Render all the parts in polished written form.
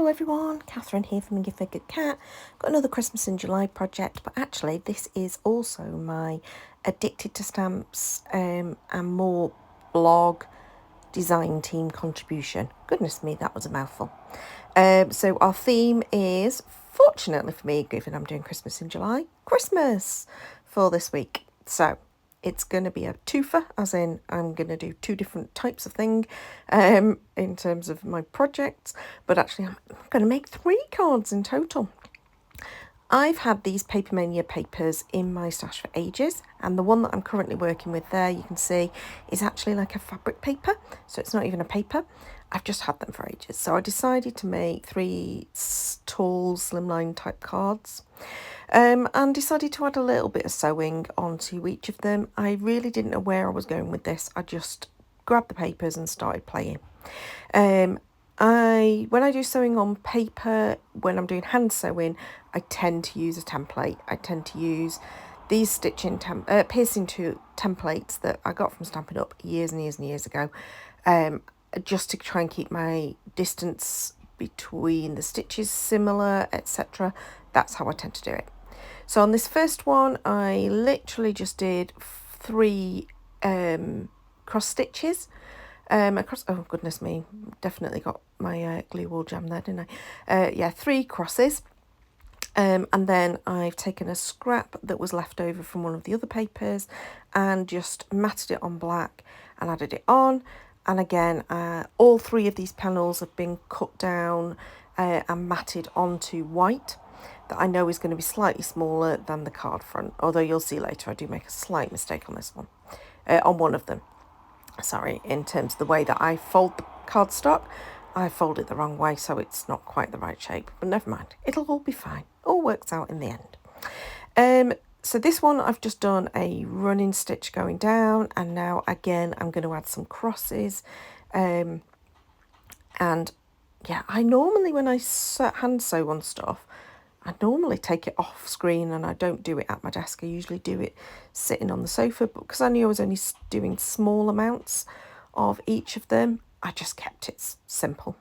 Hello everyone, Catherine here from Give a Good Cat. Got another Christmas in July project, but actually this is also my Addicted to Stamps and More blog design team contribution. Goodness me, that was a mouthful. So our theme is, fortunately for me, given I'm doing Christmas in July, Christmas for this week. So it's going to be a twofer, as in I'm going to do two different types of thing in terms of my projects, but actually I'm going to make 3 cards in total. I've had these Papermania papers in my stash for ages, and the one that I'm currently working with there, you can see, is actually like a fabric paper, so it's not even a paper. I've just had them for ages, so I decided to make 3 tall slimline type cards. And decided to add a little bit of sewing onto each of them. I really didn't know where I was going with this. I just grabbed the papers and started playing. When I do sewing on paper, when I'm doing hand sewing, I tend to use a template. I tend to use these stitching piercing templates that I got from Stampin' Up years and years and years ago, just to try and keep my distance between the stitches similar, etc. That's how I tend to do it. So on this first one, I literally just did 3 cross stitches across. Oh goodness me, definitely got my glue wall jam there, didn't I? 3 crosses. And then I've taken a scrap that was left over from one of the other papers and just matted it on black and added it on. And again, all 3 of these panels have been cut down and matted onto white. That I know is going to be slightly smaller than the card front, although you'll see later I do make a slight mistake on this one, on one of them. Sorry, in terms of the way that I fold the cardstock, I fold it the wrong way, so it's not quite the right shape, but never mind, it'll all be fine, all works out in the end. So this one I've just done a running stitch going down, and now again I'm going to add some crosses, and yeah, I normally, when I hand sew on stuff, I normally take it off screen and I don't do it at my desk. I usually do it sitting on the sofa, but because I knew I was only doing small amounts of each of them, I just kept it simple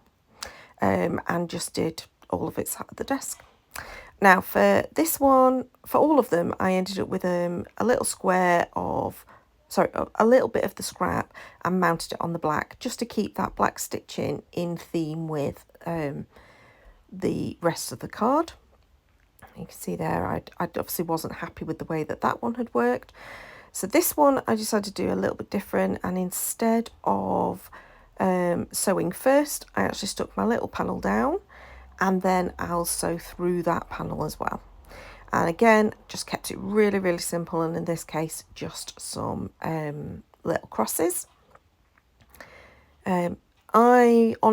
and just did all of it sat at the desk. Now for this one, for all of them, I ended up with a little square of, a little bit of the scrap and mounted it on the black, just to keep that black stitching in theme with the rest of the card. You can see there, I obviously wasn't happy with the way that one had worked. So this one, I decided to do a little bit different, and instead of sewing first, I actually stuck my little panel down, and then I'll sew through that panel as well. And again, just kept it really, really simple, and in this case, just some little crosses. On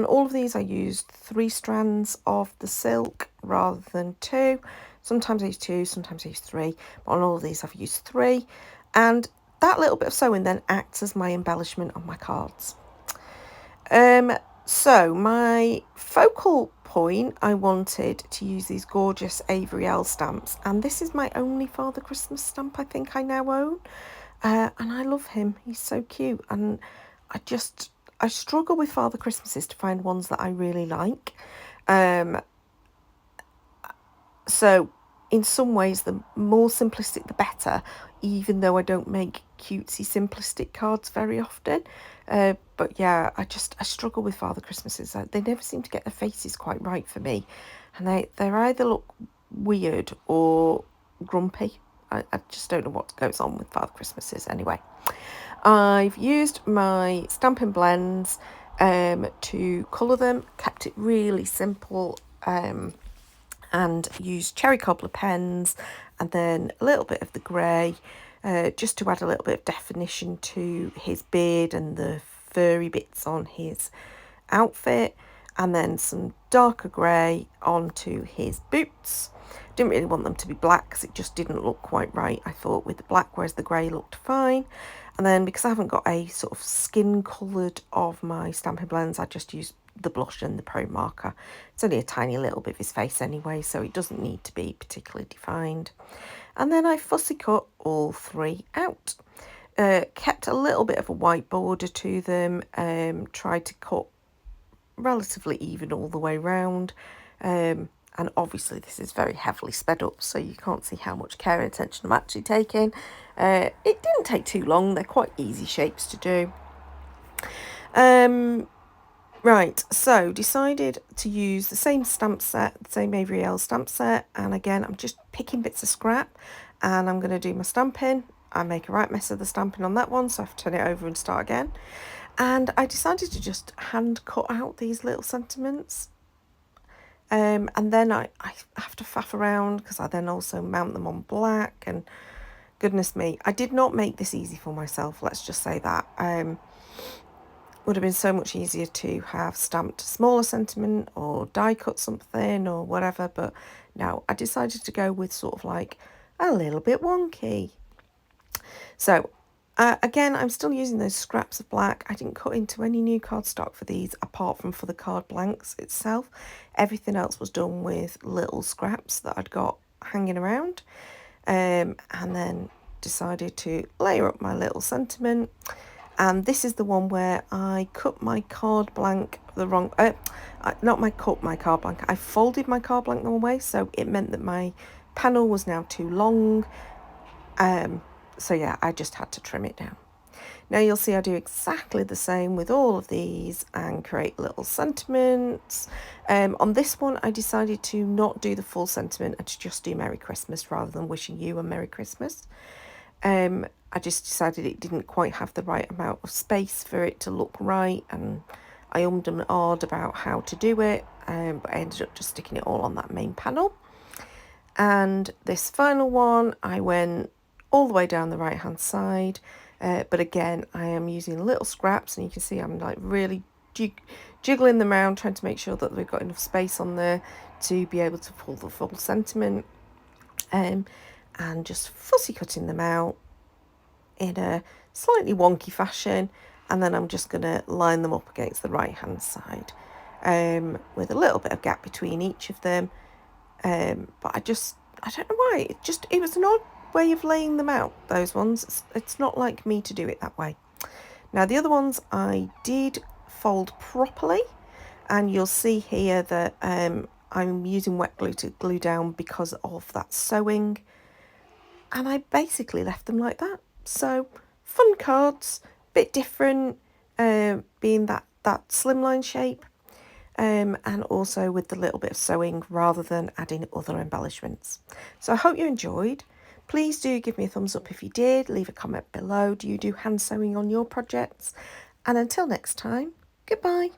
all of these, I used 3 strands of the silk rather than 2. Sometimes I use 2, sometimes I use 3, but on all of these I've used 3. And that little bit of sewing then acts as my embellishment on my cards. So my focal point, I wanted to use these gorgeous Avery Elle stamps, and this is my only Father Christmas stamp I think I now own. And I love him, he's so cute, and I struggle with Father Christmases to find ones that I really like. So in some ways, the more simplistic, the better, even though I don't make cutesy simplistic cards very often. But yeah, I struggle with Father Christmases. They never seem to get the faces quite right for me. And they either look weird or grumpy. I just don't know what goes on with Father Christmases anyway. I've used my Stampin' Blends to colour them, kept it really simple, and used cherry cobbler pens and then a little bit of the grey just to add a little bit of definition to his beard and the furry bits on his outfit, and then some darker grey onto his boots. Didn't really want them to be black because it just didn't look quite right, I thought, with the black, whereas the grey looked fine. And then because I haven't got a sort of skin coloured of my Stampin' Blends, I just used the blush and the pro marker. It's only a tiny little bit of his face anyway, so it doesn't need to be particularly defined. And then I fussy cut all 3 out. Kept a little bit of a white border to them, tried to cut relatively even all the way round. And obviously this is very heavily sped up, so you can't see how much care and attention I'm actually taking. It didn't take too long. They're quite easy shapes to do. Right, so decided to use the same stamp set, the same Avery Elle stamp set, and again I'm just picking bits of scrap and I'm going to do my stamping. I make a right mess of the stamping on that one, so I have to turn it over and start again. And I decided to just hand cut out these little sentiments. And then I have to faff around because I then also mount them on black, and goodness me, I did not make this easy for myself, let's just say that. Would have been so much easier to have stamped a smaller sentiment or die cut something or whatever, but no, I decided to go with sort of like a little bit wonky. So again, I'm still using those scraps of black. I didn't cut into any new cardstock for these apart from for the card blanks itself. Everything else was done with little scraps that I'd got hanging around, and then decided to layer up my little sentiment. And this is the one where I cut my card blank the wrong, not my cut my card blank, I folded my card blank the wrong way, so it meant that my panel was now too long. So yeah, I just had to trim it down. Now you'll see I do exactly the same with all of these and create little sentiments. On this one, I decided to not do the full sentiment and to just do Merry Christmas rather than wishing you a Merry Christmas. I just decided it didn't quite have the right amount of space for it to look right, and I ummed and ahed about how to do it, but I ended up just sticking it all on that main panel. And this final one, I went all the way down the right hand side, but again I am using little scraps, and you can see I'm like really jiggling them around, trying to make sure that we've got enough space on there to be able to pull the full sentiment, and just fussy cutting them out in a slightly wonky fashion, and then I'm just going to line them up against the right hand side, with a little bit of gap between each of them. But I don't know why, it was an odd way of laying them out, those ones. It's not like me to do it that way. Now the other ones I did fold properly, and you'll see here that I'm using wet glue to glue down because of that sewing, and I basically left them like that. So fun cards, bit different, being that slimline shape, and also with the little bit of sewing rather than adding other embellishments. So I hope you enjoyed. Please do give me a thumbs up if you did. Leave a comment below. Do you do hand sewing on your projects? And until next time, goodbye.